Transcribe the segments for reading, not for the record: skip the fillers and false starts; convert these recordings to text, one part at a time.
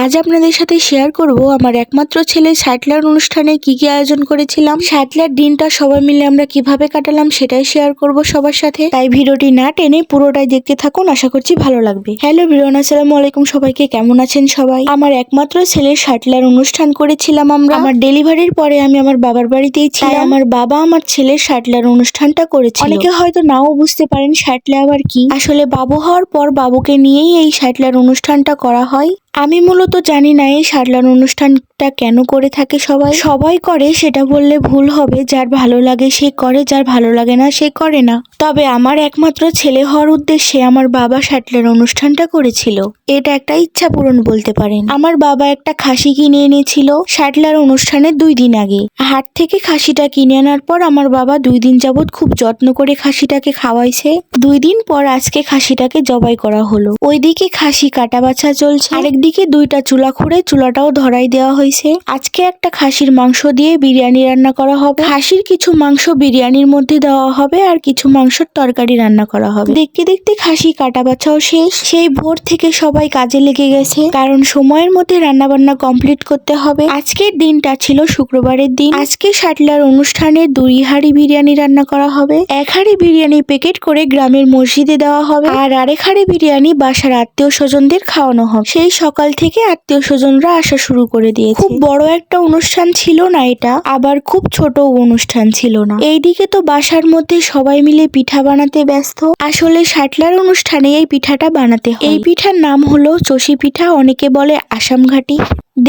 আজ আপনাদের সাথে শেয়ার করব আমার একমাত্র ছেলে সাইটলার অনুষ্ঠানে কি কি আয়োজন করেছিলাম। সাইটলার দিনটা সবাই মিলে আমরা কিভাবে কাটালাম সেটাই শেয়ার করব সবার সাথে। তাই ভিডিওটি না টেনে পুরোটাই দেখতে থাকুন, আশা করছি ভালো লাগবে। হ্যালো ভিউয়ার্স, আসসালামু আলাইকুম, সবাইকে কেমন আছেন সবাই। আমার একমাত্র ছেলের সাইটলার অনুষ্ঠান করেছিলাম আমরা। আমার ডেলিভারির পরে আমি আমার বাবার বাড়িতেই ছিলাম। আমার বাবা আমার ছেলের সাইটলার অনুষ্ঠানটা করেছিল। অনেকে হয়তো নাও বুঝতে পারেন সাইটলা আবার কি। আসলে বাবু হওয়ার পর বাবুকে নিয়েই এই সাইটলার অনুষ্ঠানটা করা হয়। আমি মূলত জানি না এই সাইটলার অনুষ্ঠানটা কেন করে থাকে সবাই করে সেটা বললে ভুল হবে। যার ভালো লাগে সে করে, যার ভালো লাগে না সে করে না। তবে আমার একমাত্র ছেলে হওয়ার উদ্দেশ্যে আমার বাবা সাইটলার অনুষ্ঠানটা করেছিল। এটা একটা ইচ্ছা পূরণ বলতে পারেন। আমার বাবা একটা খাসি কিনে এনেছিল সাইটলার অনুষ্ঠানের 2 দিন আগে। হাট থেকে খাসিটা কিনে আনার পর আমার বাবা 2 দিন যাবত খুব যত্ন করে খাসিটাকে খাওয়াইছে। 2 দিন পর আজকে খাসিটাকে জবাই করা হলো। ওইদিকে খাসি কাটা বাছা চলছে, আরেকদিকে 2টা চুলা খুঁড়ে চুলাটাও ধরাই দেওয়া হয়েছে। আজকে একটা খাসির মাংস দিয়ে বিরিয়ানি রান্না করা হবে। খাসির কিছু মাংস বিরিয়ানির মধ্যে দেওয়া হবে আর কিছু মাংসের তরকারি রান্না করা হবে। দেখতে দেখতে খাসি কাটা বাছাও শেষ। সেই ভোর থেকে সবাই কাজে লেগে গেছে, কারণ সময়ের মধ্যে রান্না বান্না কমপ্লিট করতে হবে। আজকের দিনটা ছিল শুক্রবারের দিন। আজকে সাইটলার অনুষ্ঠানে 2 হাঁড়ি বিরিয়ানি রান্না করা হবে। 1 হাঁড়ি বিরিয়ানি প্যাকেট করে গ্রামের মসজিদে দেওয়া হবে, আর আরেক হাঁড়ি বিরিয়ানি বাসার আত্মীয় স্বজনদের খাওয়ানো হবে। সেই সকাল থেকে আত্মীয় স্বজনরা আসা শুরু করে দিয়েছে। খুব বড় একটা অনুষ্ঠান ছিল না এটা, আবার খুব ছোট অনুষ্ঠান ছিল না। এইদিকে তো বাসার মধ্যে সবাই মিলে পিঠা বানাতে ব্যস্ত। আসলে সাইটলার অনুষ্ঠানে এই পিঠাটা বানাতে হয়। এই পিঠার নাম হলো চষি পিঠা, অনেকে বলে আসাম ঘাটি।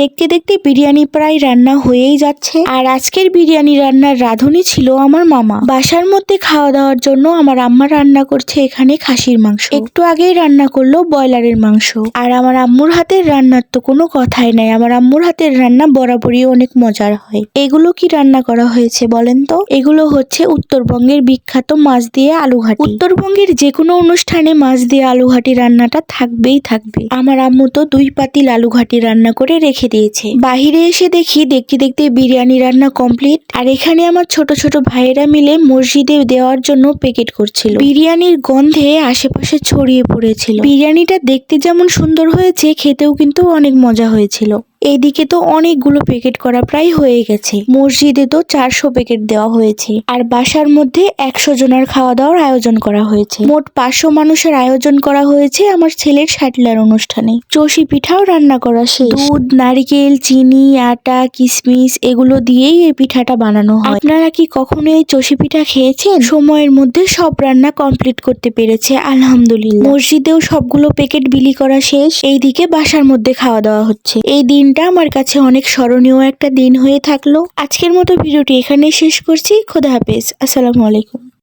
দেখতে দেখতে বিরিয়ানি প্রায় রান্না হয়েই যাচ্ছে। আর আজকের বিরিয়ানি রান্নার রাঁধুনি ছিল আমার মামা। বাসার মধ্যে খাওয়া দাওয়ার জন্য আমার আম্মা রান্না করছে এখানে খাসির মাংস। একটু আগেই রান্না করলো ব্রয়লারের মাংস। আর আমার আম্মুর হাতের রান্নার তো কোনো কথাই নাই। আমার আম্মুর হাতের রান্না বরাবরই অনেক মজার হয়। এগুলো কি রান্না করা হয়েছে বলেন তো? এগুলো হচ্ছে উত্তরবঙ্গের বিখ্যাত মাছ দিয়ে আলু ঘাটি। উত্তরবঙ্গের যে কোনো অনুষ্ঠানে মাছ দিয়ে আলু ঘাটি রান্নাটা থাকবেই থাকবে। আমার আম্মু তো 2 পাতিল আলু ঘাটি রান্না করে রেখে দিয়েছে। বাহিরে এসে দেখি দেখতে দেখতে বিরিয়ানি রান্না কমপ্লিট। আর এখানে আমার ছোট ছোট ভাইয়েরা মিলে মসজিদে দেওয়ার জন্য প্যাকেট করছিল। বিরিয়ানির গন্ধে আশেপাশে ছড়িয়ে পড়েছিল। বিরিয়ানিটা দেখতে যেমন সুন্দর হয়েছে, খেতেও কিন্তু অনেক মজা হয়েছিল। এইদিকে তো অনেকগুলো প্যাকেট করা প্রায় হয়ে গেছে। মসজিদে তো 400 প্যাকেট দেওয়া হয়েছে, আর বাসার মধ্যে 100 জনের খাওয়া দাওয়ার আয়োজন করা হয়েছে। মোট 500 মানুষের আয়োজন করা হয়েছে আমার ছেলের সাইটলার অনুষ্ঠানে। চষি পিঠাও রান্না করা শেষ। দুধ, নারিকেল, চিনি, আটা, কিশমিশ এগুলো দিয়েই এই পিঠাটা বানানো হয়। আপনারা কি কখনো এই চষি পিঠা খেয়েছেন? সময়ের মধ্যে সব রান্না কমপ্লিট করতে পেরেছে আলহামদুলিল্লাহ। মসজিদেও সবগুলো প্যাকেট বিলি করা শেষ। এইদিকে বাসার মধ্যে খাওয়া দাওয়া হচ্ছে। এই দিনটা আমার কাছে অনেক স্মরণীয় একটা দিন হয়ে থাকলো। আজকের মতো ভিডিওটি এখানেই শেষ করছি। খোদা হাফেজ, আসসালামু আলাইকুম।